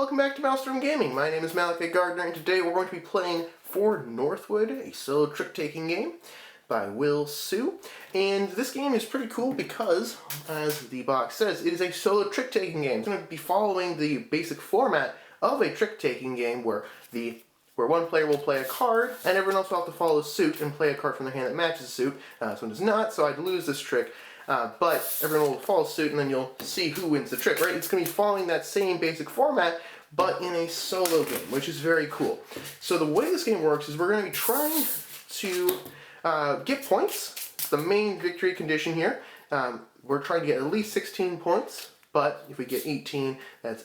welcome back to MalStorm Gaming. My name is Malachi Gardner, and today we're going to be playing For Northwood, a solo trick-taking game by Wil Su. And this game is pretty cool because, as the box says, it is a solo trick-taking game. It's going to be following the basic format of a trick-taking game where one player will play a card, and everyone else will have to follow suit and play a card from their hand that matches the suit. This one does not, so I'd lose this trick. But everyone will follow suit, and then you'll see who wins the trick, right? It's going to be following that same basic format, but in a solo game, which is very cool. So the way this game works is we're going to be trying to get points. It's the main victory condition here. We're trying to get at least 16 points, but if we get 18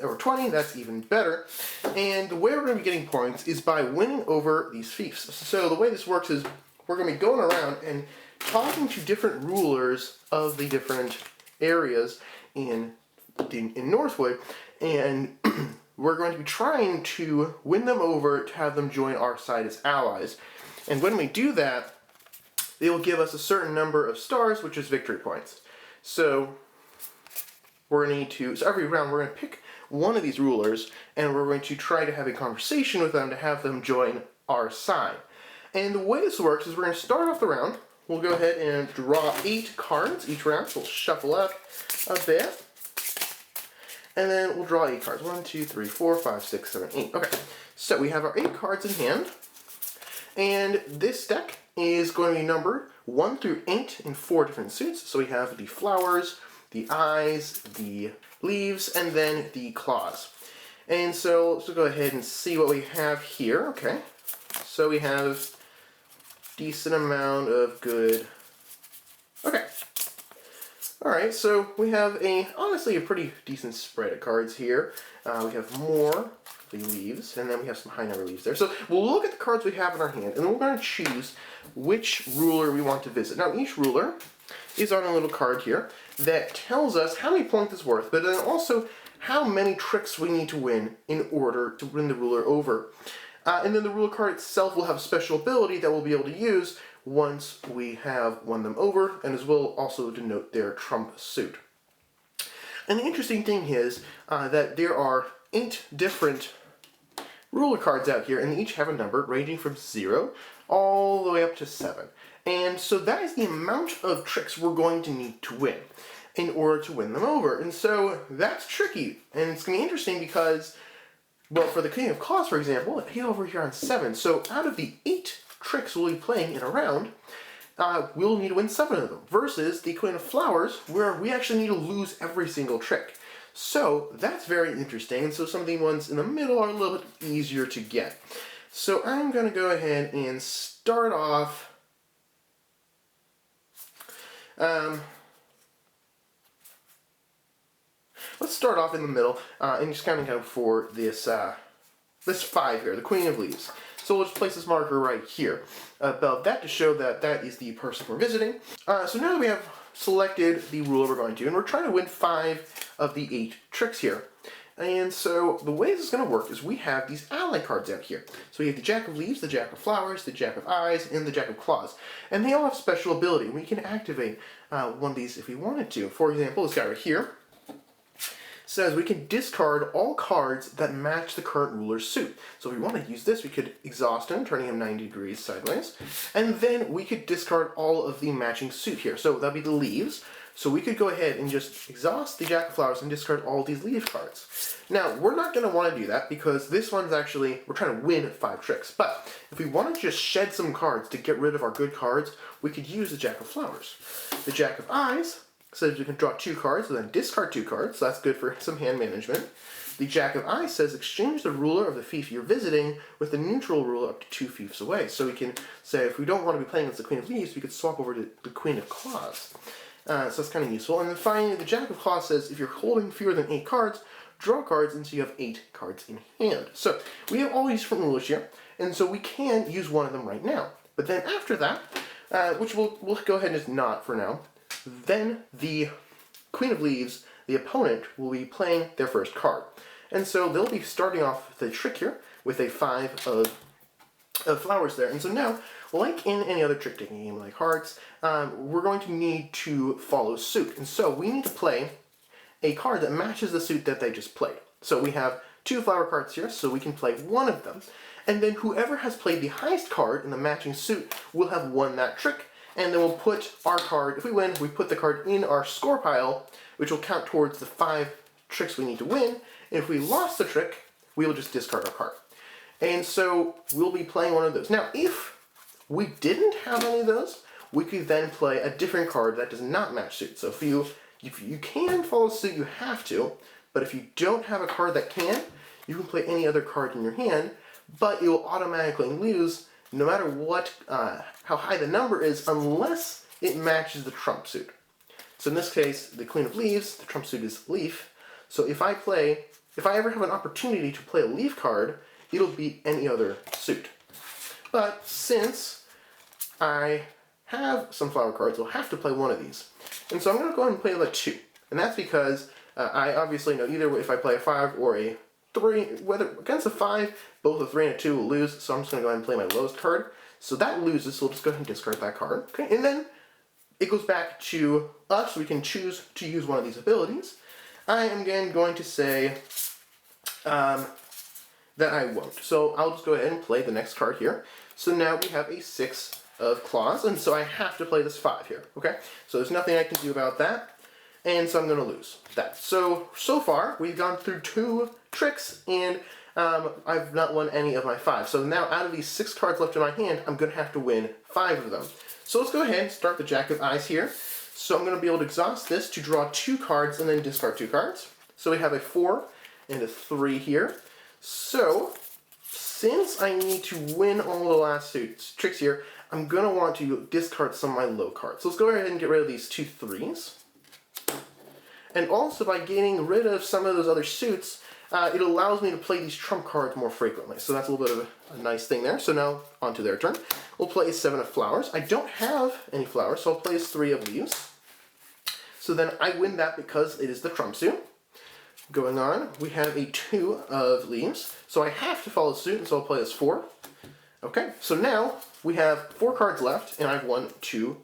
or 20, that's even better. And the way we're going to be getting points is by winning over these fiefs. So the way this works is we're going to be going around and talking to different rulers of the different areas in Northwood, and we're going to be trying to win them over to have them join our side as allies. And when we do that, they will give us a certain number of stars, which is victory points. So we're going to need to, so every round we're going to pick one of these rulers, and we're going to try to have a conversation with them to have them join our side. And the way this works is we're going to start off the round. We'll go ahead and draw 8 cards each round, so we'll shuffle up a bit. And then we'll draw 8 cards. 1, 2, 3, 4, 5, 6, 7, 8. Okay, so we have our 8 cards in hand. And this deck is going to be numbered 1 through 8 in 4 different suits. So we have the flowers, the eyes, the leaves, and then the claws. And so let's go ahead and see what we have here. Okay, so we have decent amount of good. Okay. Alright, so we have honestly a pretty decent spread of cards here. We have more the leaves, and then we have some high number leaves there. So we'll look at the cards we have in our hand, and then we're going to choose which ruler we want to visit. Now each ruler is on a little card here that tells us how many points it's worth, but then also how many tricks we need to win in order to win the ruler over. And then the ruler card itself will have a special ability that we'll be able to use once we have won them over, and as well also denote their trump suit. And the interesting thing is that there are 8 different ruler cards out here, and they each have a number ranging from 0 all the way up to 7. And so that is the amount of tricks we're going to need to win in order to win them over. And so that's tricky, and it's going to be interesting because, well, for the King of Claws, for example, he's over here on 7. So out of the 8 tricks we'll be playing in a round, we'll need to win 7 of them, versus the Queen of Flowers, where we actually need to lose every single trick. So that's very interesting, and so some of the ones in the middle are a little bit easier to get. So I'm going to go ahead and start off. Let's start off in the middle and just kind of go for this this 5 here, the Queen of Leaves. So we'll just place this marker right here above that to show that that is the person we're visiting. So now that we have selected the ruler we're going to, and we're trying to win 5 of the 8 tricks here. And so the way this is going to work is we have these ally cards out here. So we have the Jack of Leaves, the Jack of Flowers, the Jack of Eyes, and the Jack of Claws. And they all have special ability. We can activate one of these if we wanted to. For example, this guy right here says we can discard all cards that match the current ruler's suit. So if we want to use this, we could exhaust him, turning him 90 degrees sideways. And then we could discard all of the matching suit here. So that'd be the leaves. So we could go ahead and just exhaust the Jack of Flowers and discard all these leaf cards. Now, we're not going to want to do that because this one's actually, we're trying to win 5 tricks. But if we want to just shed some cards to get rid of our good cards, we could use the Jack of Flowers. The Jack of Eyes says we can draw 2 cards and then discard 2 cards, so that's good for some hand management. The Jack of Eyes says exchange the ruler of the fief you're visiting with the neutral ruler up to 2 fiefs away. So we can say if we don't want to be playing against the Queen of Leaves, we could swap over to the Queen of Claws. So that's kind of useful. And then finally, the Jack of Claws says if you're holding fewer than 8 cards, draw cards until you have 8 cards in hand. So we have all these different rulers here, and so we can use one of them right now. But then after that, which we'll go ahead and just not for now, then the Queen of Leaves, the opponent, will be playing their first card. And so they'll be starting off the trick here with a 5 of flowers there. And so now, like in any other trick-taking game like Hearts, we're going to need to follow suit. And so we need to play a card that matches the suit that they just played. So we have 2 flower cards here, so we can play one of them. And then whoever has played the highest card in the matching suit will have won that trick. And then we'll put our card, if we win, we put the card in our score pile, which will count towards the 5 tricks we need to win. And if we lost the trick, we will just discard our card. And so we'll be playing one of those. Now, if we didn't have any of those, we could then play a different card that does not match suit. So if you can follow suit, you have to. But if you don't have a card that can, you can play any other card in your hand, but it will automatically lose no matter what, how high the number is, unless it matches the trump suit. So in this case, the Queen of Leaves, the trump suit is Leaf. So if I ever have an opportunity to play a Leaf card, it'll beat any other suit. But since I have some flower cards, I'll have to play one of these. And so I'm going to go ahead and play the 2. And that's because I obviously know either way, if I play a 5 or a 3, whether against a 5, both a 3 and a 2 will lose, so I'm just going to go ahead and play my lowest card. So that loses, so we'll just go ahead and discard that card. Okay, and then it goes back to us, so we can choose to use one of these abilities. I am again going to say that I won't. So I'll just go ahead and play the next card here. So now we have a 6 of claws, and so I have to play this 5 here, okay? So there's nothing I can do about that, and so I'm going to lose that. So far, we've gone through 2 tricks, and I've not won any of my 5. So now, out of these 6 cards left in my hand, I'm going to have to win 5 of them. So let's go ahead and start the Jack of Eyes here. So I'm going to be able to exhaust this to draw 2 cards and then discard 2 cards. So we have a 4 and a 3 here. So, since I need to win all the last 2 tricks here, I'm going to want to discard some of my low cards. So let's go ahead and get rid of these 2 3s. And also, by getting rid of some of those other suits, it allows me to play these trump cards more frequently. So that's a little bit of a nice thing there. So now, on to their turn. We'll play a 7 of flowers. I don't have any flowers, so I'll play a 3 of leaves. So then I win that because it is the trump suit. Going on, we have a 2 of leaves. So I have to follow suit, and so I'll play this 4. Okay, so now we have 4 cards left, and I've won 2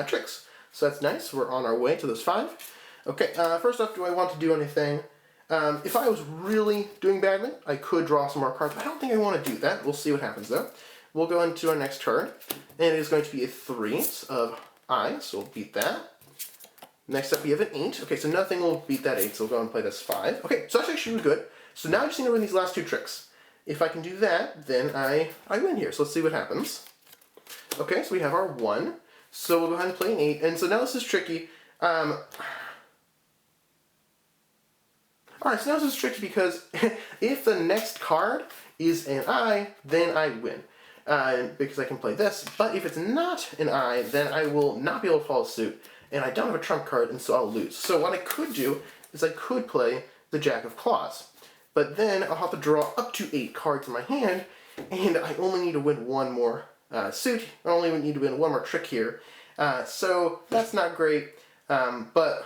tricks. So that's nice. We're on our way to those 5. Okay, first off, do I want to do anything? If I was really doing badly, I could draw some more cards, but I don't think I want to do that. We'll see what happens, though. We'll go into our next turn, and it is going to be a 3 of eyes, so we'll beat that. Next up, we have an 8. Okay, so nothing will beat that 8, so we'll go and play this 5. Okay, so that's actually good. So now I just need to win these last 2 tricks. If I can do that, then I win here. So let's see what happens. Okay, so we have our 1. So we'll go ahead and play an 8. And so now this is tricky. Alright, so now this is tricky because if the next card is an eye, then I win. Because I can play this. But if it's not an eye, then I will not be able to follow suit. And I don't have a trump card, and so I'll lose. So what I could do is I could play the Jack of Claws. But then I'll have to draw up to 8 cards in my hand, and I only need to win 1 more suit. I only need to win 1 more trick here. So that's not great, but,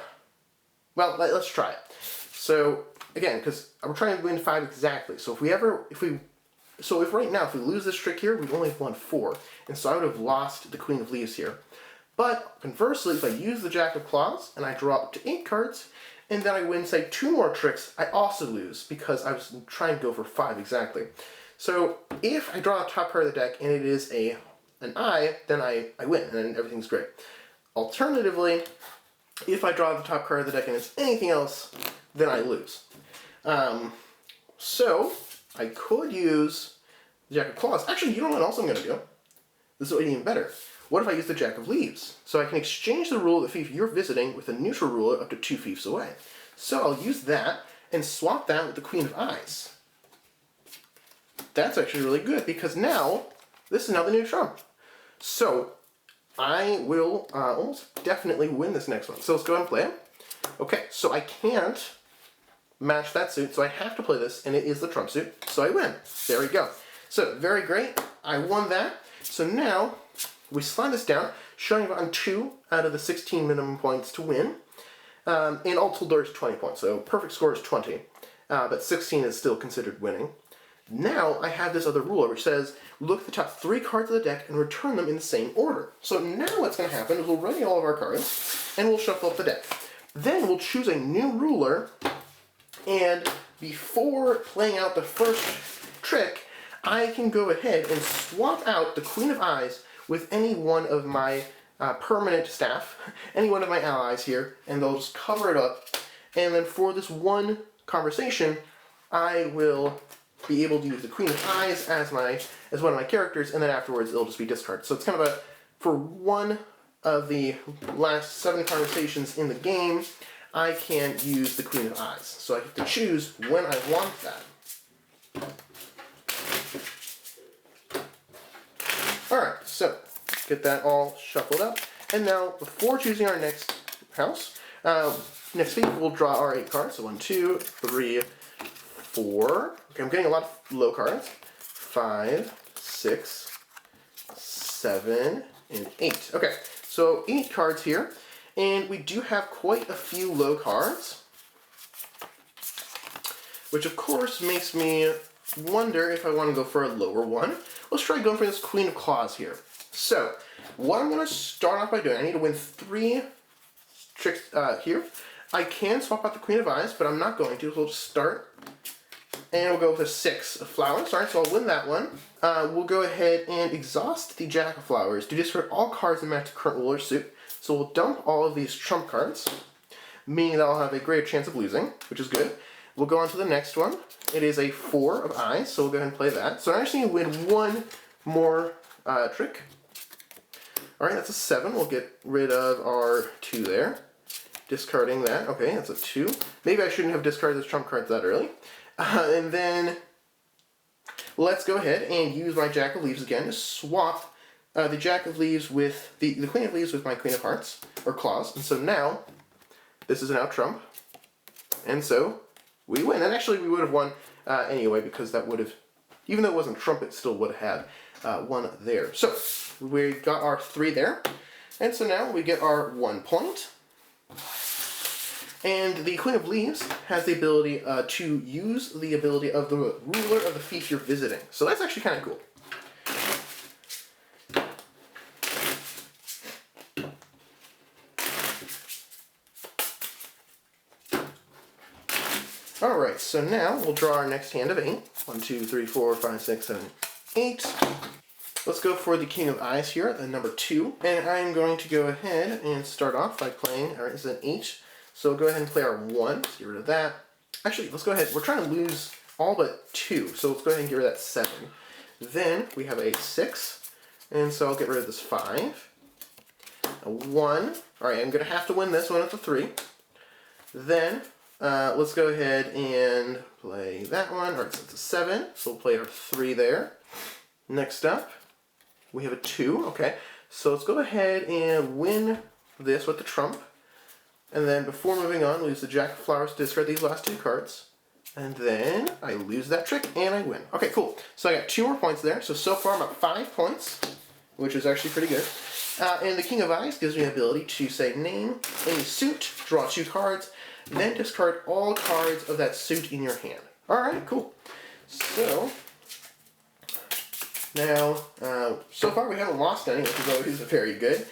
well, let's try it. So, again, because we're trying to win 5 exactly. So if right now, if we lose this trick here, we've only won 4. And so I would have lost the Queen of Leaves here. But conversely, if I use the Jack of Claws and I draw up to 8 cards, and then I win, say, 2 more tricks, I also lose because I was trying to go for 5 exactly. So if I draw the top card of the deck and it is an eye, then I win and everything's great. Alternatively, if I draw the top card of the deck and it's anything else, then I lose. So I could use the Jack of Claws. Actually, you know what else I'm going to do? This is even better. What if I use the Jack of Leaves? So I can exchange the rule of the fief you're visiting with a neutral ruler up to 2 fiefs away. So I'll use that and swap that with the Queen of Eyes. That's actually really good because now, this is now the new trump. So I will almost definitely win this next one. So let's go ahead and play it. Okay, so I can't match that suit, so I have to play this, and it is the trump suit, so I win. There we go. So, very great. I won that. So now, we slide this down, showing I've gotten 2 out of the 16 minimum points to win. And all told there is 20 points, so perfect score is 20. But 16 is still considered winning. Now I have this other ruler which says, look at the top 3 cards of the deck and return them in the same order. So now what's going to happen is we'll ready all of our cards, and we'll shuffle up the deck. Then we'll choose a new ruler, and before playing out the first trick, I can go ahead and swap out the Queen of Eyes with any one of my permanent staff, any one of my allies here, and they'll just cover it up. And then for this one conversation, I will be able to use the Queen of Eyes as one of my characters, and then afterwards it'll just be discarded. So it's kind of for one of the last 7 conversations in the game, I can use the Queen of Eyes. So I have to choose when I want that. Alright, so get that all shuffled up. And now, before choosing our next house, next week we'll draw our 8 cards. So 1, 2, 3, 4. Okay, I'm getting a lot of low cards. 5, 6, 7, and 8. Okay, so 8 cards here. And we do have quite a few low cards, which of course makes me wonder if I want to go for a lower one. Let's try going for this Queen of Claws here. So, what I'm going to start off by doing, I need to win 3 tricks here. I can swap out the Queen of Eyes, but I'm not going to, so we'll just start. And we'll go with a 6 of flowers. Alright, so I'll win that one. We'll go ahead and exhaust the Jack of Flowers to discard all cards that match the current ruler's suit. So we'll dump all of these trump cards, meaning that I'll have a greater chance of losing, which is good. We'll go on to the next one. It is a 4 of Eyes, so we'll go ahead and play that. So I actually need to win 1 more trick. Alright, that's a 7. We'll get rid of our 2 there. Discarding that. Okay, that's a 2. Maybe I shouldn't have discarded those trump cards that early. And then let's go ahead and use my Jack of Leaves again to swap the Jack of Leaves with the Queen of Leaves with my Queen of Hearts, or Claws. And so now, this is now trump. And so, we win. And actually, we would have won anyway, because that would have, even though it wasn't trump, it still would have had 1 there. So, we got our 3 there. And so now we get our 1 point. And the Queen of Leaves has the ability to use the ability of the ruler of the fief you're visiting. So that's actually kind of cool. Alright, so now we'll draw our next hand of 8. 1, 2, 3, 4, 5, 6, 7, 8. Let's go for the King of Eyes here, the number 2. And I'm going to go ahead and start off by playing, alright, it's an 8. So we'll go ahead and play our 1. Let's get rid of that. Actually, let's go ahead. We're trying to lose all but 2. So let's go ahead and get rid of that 7. Then we have a 6. And so I'll get rid of this 5. A 1. Alright, I'm going to have to win this one at the 3. Then let's go ahead and play that one. Alright, so it's a 7. So we'll play our 3 there. Next up, we have a 2. Okay, so let's go ahead and win this with the trump. And then before moving on, we'll use the Jack of Flowers to discard these last 2 cards. And then I lose that trick and I win. Okay, cool. So I got 2 more points there. So far I'm at 5 points, which is actually pretty good. And the King of Eyes gives me the ability to say name any suit, draw 2 cards, then discard all cards of that suit in your hand. Alright, cool. So, now, so far we haven't lost any, which is always very good.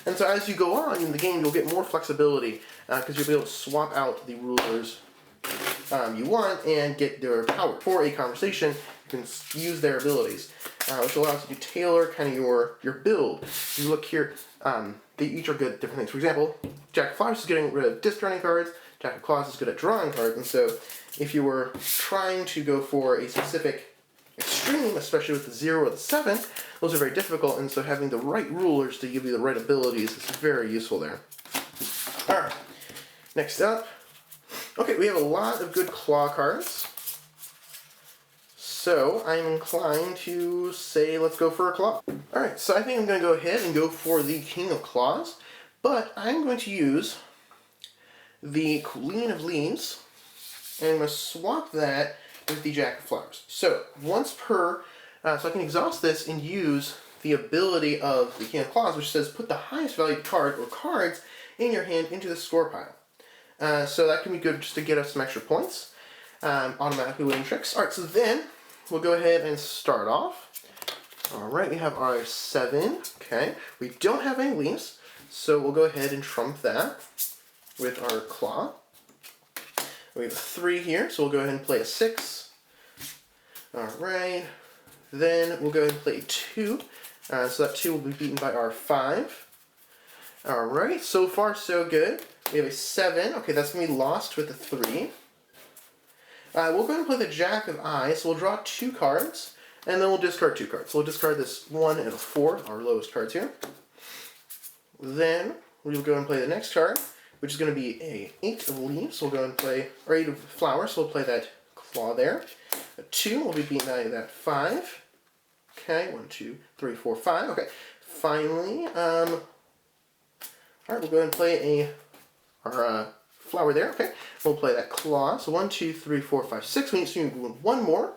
And so as you go on in the game, you'll get more flexibility because you'll be able to swap out the rulers you want and get their power. For a conversation, you can use their abilities, which allows you to tailor kind of your build. You look here, they each are good at different things. For example, Jack of Flowers is getting rid of discarding cards, Jack of Claws is good at drawing cards, and so if you were trying to go for a specific extreme, especially with the 0 or the 7, those are very difficult, and so having the right rulers to give you the right abilities is very useful there. Alright, next up. Okay, we have a lot of good claw cards. So, I'm inclined to say let's go for a claw. Alright, so I think I'm going to go ahead and go for the King of Claws, but I'm going to use the Queen of Leaves, and I'm going to swap that with the Jack of Flowers. So, once per, so I can exhaust this and use the ability of the King of Claws, which says put the highest valued card or cards in your hand into the score pile. So that can be good just to get us some extra points, automatically winning tricks. Alright, so then we'll go ahead and start off. Alright, we have our 7. Okay, we don't have any leaves, so we'll go ahead and trump that with our claw. We have a 3 here, so we'll go ahead and play a 6. Alright. Then we'll go ahead and play a 2. So that 2 will be beaten by our 5. Alright, so far so good. We have a 7. Okay, that's going to be lost with a 3. We'll go ahead and play the Jack of Eyes. So we'll draw 2 cards, and then we'll discard 2 cards. So we'll discard this 1 and a 4, our lowest cards here. Then we'll go and play the next card, which is going to be a 8 of leaves. So we'll go and play, or 8 of flowers, so we'll play that claw there. A 2 will be beaten by that 5. Okay, 1, 2, 3, 4, 5. Okay, finally, alright, we'll go ahead and play our flower there. Okay, we'll play that claw. So 1, 2, 3, 4, 5, 6. We need to do 1 more.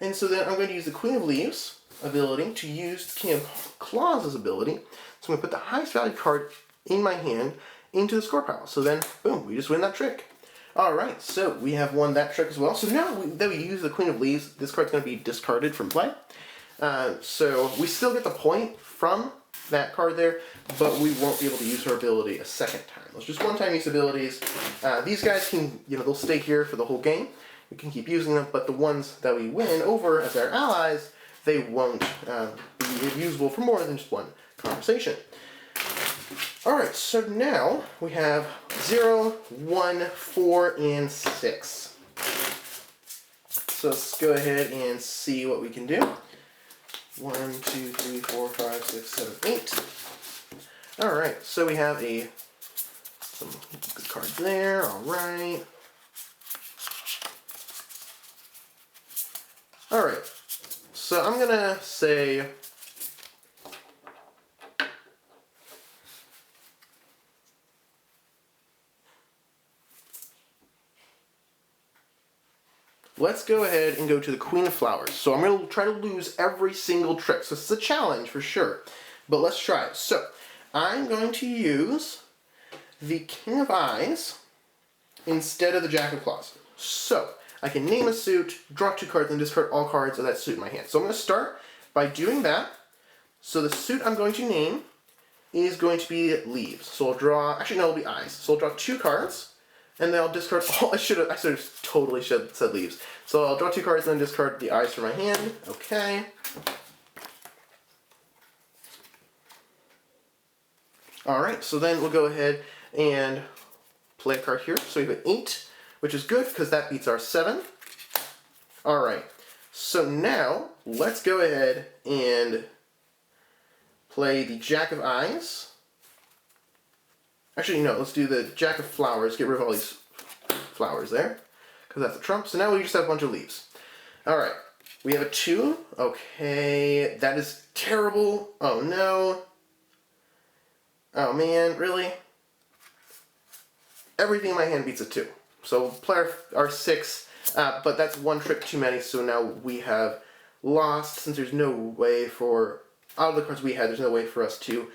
And so then I'm going to use the Queen of Leaves ability to use the King of Claws' ability. So I'm going to put the highest value card in my hand into the score pile. So then, boom, we just win that trick. Alright, so we have won that trick as well. So now that we use the Queen of Leaves, this card's going to be discarded from play. So we still get the point from that card there, but we won't be able to use her ability a second time. Those just one-time use abilities. These guys can, they'll stay here for the whole game. We can keep using them, but the ones that we win over as our allies, they won't be usable for more than just one conversation. Alright, so now we have 0, 1, 4, and 6. So let's go ahead and see what we can do. 1, 2, 3, 4, 5, 6, 7, 8. Alright, so we have some good cards there. Alright. Alright, so I'm gonna say let's go ahead and go to the Queen of Flowers. So I'm going to try to lose every single trick. So this is a challenge for sure. But let's try it. So I'm going to use the King of Eyes instead of the Jack of Claws. So I can name a suit, draw 2 cards, and discard all cards of that suit in my hand. So I'm going to start by doing that. So the suit I'm going to name is going to be Leaves. So I'll draw, actually no, it'll be Eyes. So I'll draw 2 cards. And then I'll discard all, I should have totally said Leaves. So I'll draw 2 cards and then discard the Eyes from my hand. Okay. Alright, so then we'll go ahead and play a card here. So we have an 8, which is good because that beats our 7. Alright, so now let's go ahead and play the Jack of Eyes. Actually, no, let's do the Jack of Flowers. Get rid of all these flowers there, because that's a trump. So now we just have a bunch of leaves. Alright, we have a 2. Okay, that is terrible. Oh no. Oh man, really? Everything in my hand beats a 2. So we'll play our 6, but that's 1 trick too many, so now we have lost, since there's no way for, out of the cards we had, there's no way for us to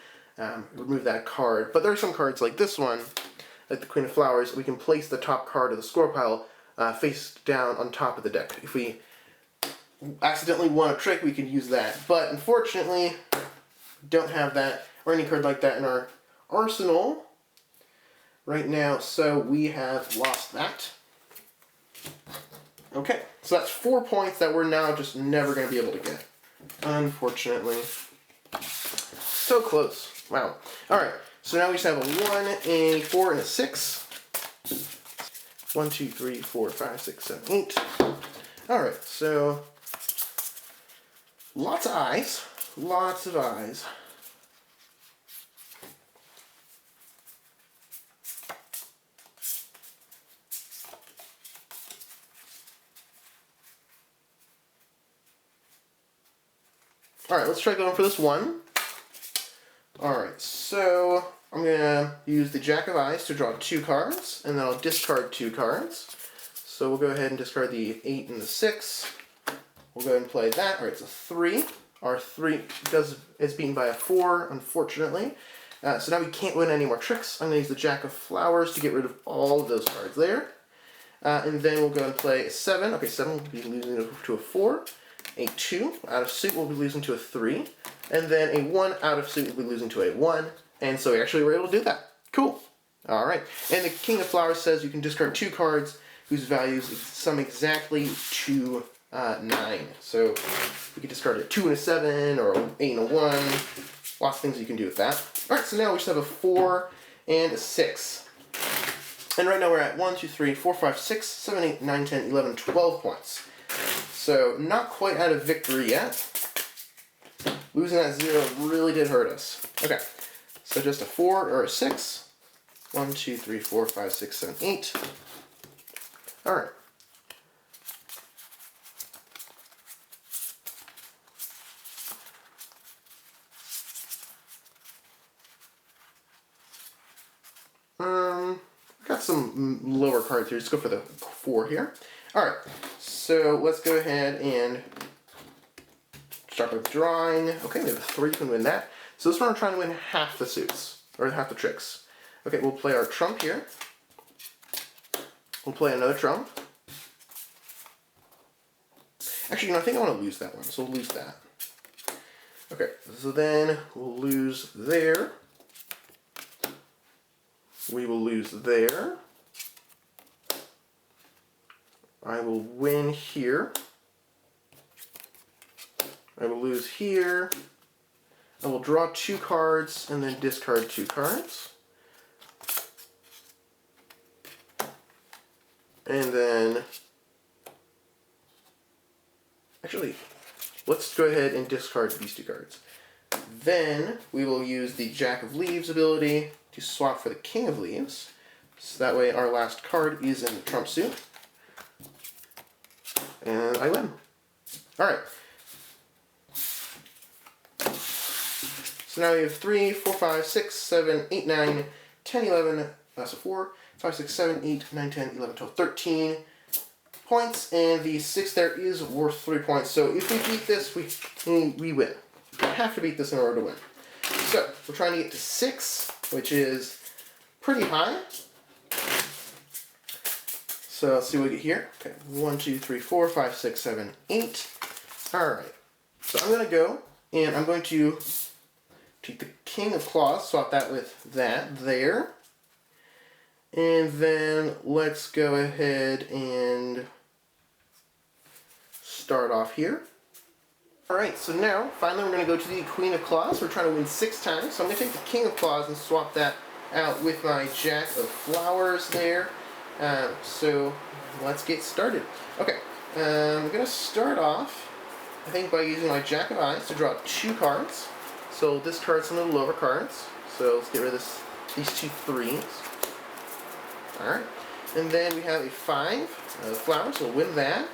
remove that card. But there are some cards like this one, like the Queen of Flowers. We can place the top card of the score pile face down on top of the deck. If we accidentally won a trick, we can use that. But unfortunately, don't have that or any card like that in our arsenal right now, so we have lost that. Okay, so that's 4 points that we're now just never going to be able to get, unfortunately. So close. Wow. Alright, so now we just have a 1, a 4, and a 6. 1, 2, 3, 4, 5, 6, 7, 8. Alright, so lots of eyes. Lots of eyes. Alright, let's try going for this 1. Alright, so I'm going to use the Jack of Eyes to draw 2 cards, and then I'll discard 2 cards. So we'll go ahead and discard the 8 and the 6. We'll go ahead and play that. Alright, it's a 3. Our 3 is beaten by a 4, unfortunately. So now we can't win any more tricks. I'm going to use the Jack of Flowers to get rid of all of those cards there. And then we'll go and play a 7. Okay, 7 will be losing to a 4. A 2 out of suit will be losing to a 3. And then a 1 out of suit will be losing to a 1. And so we actually were able to do that. Cool. Alright. And the King of Flowers says you can discard 2 cards whose values sum exactly to 9. So we can discard a 2 and a 7, or an 8 and a 1. Lots of things you can do with that. Alright, so now we just have a 4 and a 6. And right now we're at 1, 2, 3, 4, 5, 6, 7, 8, 9, 10, 11, 12 points. So not quite out of victory yet. Losing that 0 really did hurt us. Okay, so just a 4 or a 6. 1, 2, 3, 4, 5, 6, 7, 8. Alright. Got some lower cards here. Just go for the 4 here. Alright, so let's go ahead and start with drawing. Okay, we have a 3, you can win that. So this one we're trying to win half the suits, or half the tricks. Okay, we'll play our trump here. We'll play another trump. Actually, you know, I think I want to lose that one, so we'll lose that. Okay, so then we'll lose there. We will lose there. I will win here. I will lose here. I will draw 2 cards and then discard 2 cards. And then, actually, let's go ahead and discard these 2 cards. Then we will use the Jack of Leaves ability to swap for the King of Leaves. So that way our last card is in the trump suit. And I win. Alright. So now we have 3, 4, 5, 6, 7, 8, 9, 10, 11, that's a 4, 5, 6, 7, 8, 9, 10, 11, 12, 13 points, and the 6 there is worth 3 points. So if we beat this, we win. We have to beat this in order to win. So we're trying to get to 6, which is pretty high. So let's see what we get here. Okay, 1, 2, 3, 4, 5, 6, 7, 8. Alright. So I'm going to go, and I'm going to take the King of Claws, swap that with that there. And then let's go ahead and start off here. Alright, so now, finally we're going to go to the Queen of Claws. We're trying to win 6 times. So I'm going to take the King of Claws and swap that out with my Jack of Flowers there. So let's get started. Okay, I'm going to start off, I think, by using my Jack of Eyes to draw 2 cards. So we'll discard some of the lower cards. So let's get rid of these 2 3s. Alright, and then we have a 5 flowers, so we'll win that.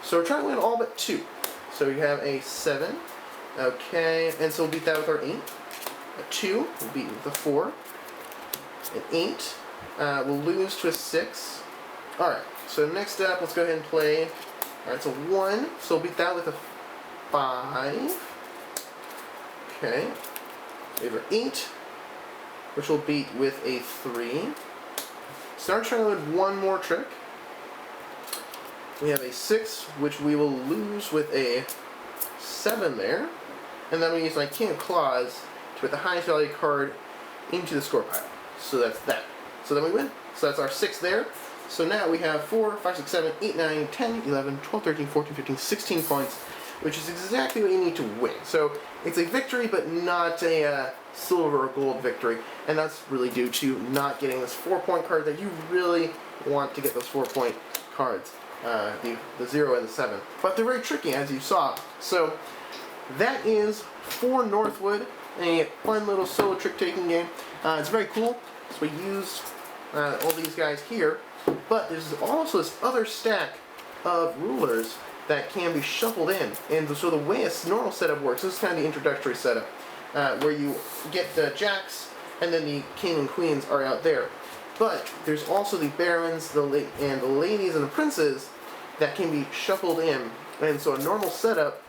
So we're trying to win all but 2. So we have a 7, okay, and so we'll beat that with our 8. A 2, we'll beat with a 4. An 8, we'll lose to a 6. Alright, so next up, let's go ahead and play. Alright, so 1, so we'll beat that with a 5. Okay, we have our 8, which we'll beat with a 3. So now we're trying to win 1 more trick. We have a 6, which we will lose with a 7 there. And then we use my King of Claws to put the highest value card into the score pile. So that's that. So then we win. So that's our 6 there. So now we have 4, 5, 6, 7, 8, 9, 10, 11, 12, 13, 14, 15, 16 points, which is exactly what you need to win. So it's a victory, but not a silver or gold victory. And that's really due to not getting this 4-point card that you really want to get those 4-point cards. The 0 and the 7. But they're very tricky, as you saw. So that is For Northwood, a fun little solo trick-taking game. It's very cool. So we use all these guys here. But there's also this other stack of rulers that can be shuffled in. And so the way a normal setup works, this is kind of the introductory setup, where you get the jacks, and then the king and queens are out there. But there's also the barons, the ladies, and the princes that can be shuffled in. And so a normal setup,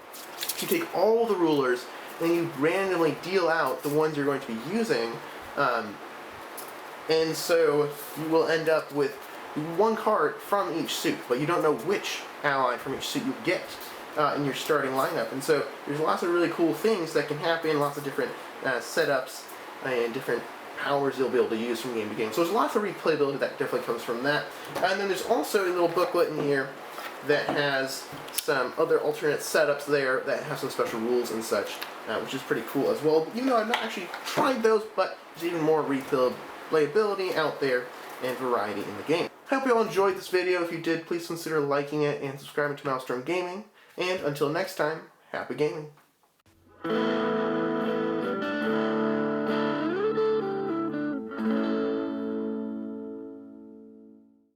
you take all the rulers and you randomly deal out the ones you're going to be using. And so you will end up with 1 card from each suit, but you don't know which ally from each suit you get in your starting lineup. And so there's lots of really cool things that can happen, lots of different setups and different powers you'll be able to use from game to game. So there's lots of replayability that definitely comes from that. And then there's also a little booklet in here that has some other alternate setups there that have some special rules and such, which is pretty cool as well. Even though I've not actually tried those, but there's even more replayability out there and variety in the game. I hope you all enjoyed this video. If you did, please consider liking it and subscribing to MalStorm Gaming. And until next time, happy gaming.